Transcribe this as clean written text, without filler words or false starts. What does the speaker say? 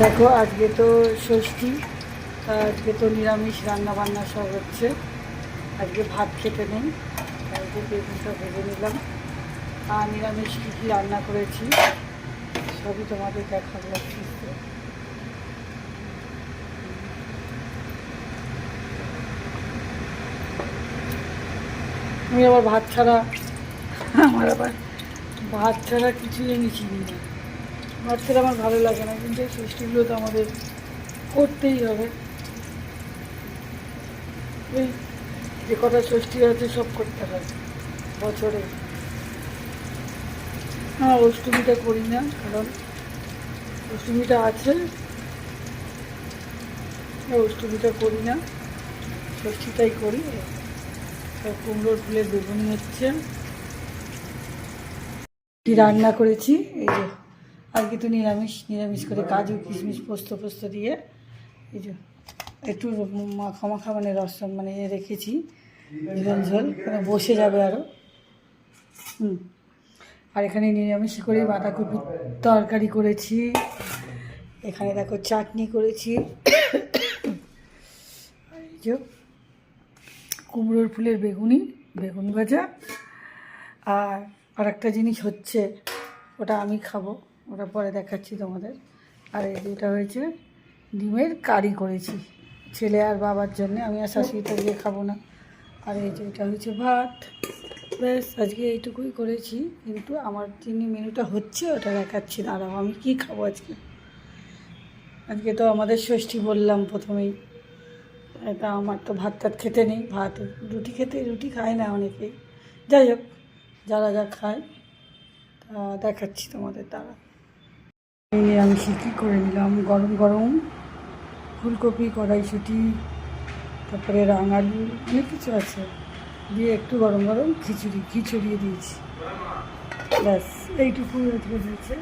দেখো আজকে তো ষষ্ঠী, আজকে তো নিরামিষ রান্না বান্না সব হচ্ছে। আজকে ভাত খেতে নেই, তাই যে বেগুনটা ভেজে নিলাম। আর নিরামিষ কী কী রান্না করেছি সবই তোমাদের দেখাবো। আমি আবার ভাত ছাড়া কিছুই আমি চিনি না। ভাত ছাড়া আমার ভালো লাগে না, কিন্তু এই ষষ্ঠীগুলো তো আমাদের করতেই হবে। এই যে কটা ষষ্ঠী আছে সব করতে হয় বছরে। অষ্টমীটা করি না, কারণ অষ্টমীটা আছে, অষ্টমীটা করি না, ষষ্ঠীটাই করি। সব কুমড়োর ফুলের বেগুনি হচ্ছে। কি রান্না করেছি এই যে, আজকে তো নিরামিষ করে কাজু কিশমিশ পোস্ত দিয়ে এই যে একটু মাখা মাখা মানে রসম মানে রেখেছি, ঝোল বসে যাবে আরও। আর এখানে নিরামিষ করে বাঁধাকপির তরকারি করেছি। এখানে দেখো চাটনি করেছি, এই যে কুমড়োর ফুলের বেগুন ভাজা। আর একটা জিনিস হচ্ছে, ওটা আমি খাবো, ওটা পরে দেখাচ্ছি তোমাদের। আর এটা হয়েছে ডিমের কারি করেছি ছেলে আর বাবার জন্য, আমি আর শাশুড়িটা দিয়ে খাবো না। আর এই যে এটা হচ্ছে ভাত। ব্যাস আজকে এইটুকুই করেছি, কিন্তু আমার যিনি মেনুটা হচ্ছে ওটা দেখাচ্ছি। দাঁড়াও, আমি কি খাবো আজকে তো আমাদের ষষ্ঠী বললাম প্রথমেই। এটা আমার তো ভাত টাত খেতে নেই, রুটি খায় না অনেকেই। যাই হোক, যারা যা খায় তা দেখাচ্ছি তোমাদের। দ্বারা আমি কী করে নিলাম, গরম গরম ফুলকপি, কড়াইশুঁটি, তারপরে রাঙালু, অনেক কিছু আছে দিয়ে একটু গরম গরম খিচুড়ি দিয়েছি। ব্যাস এইটুকু আজকে হয়েছে।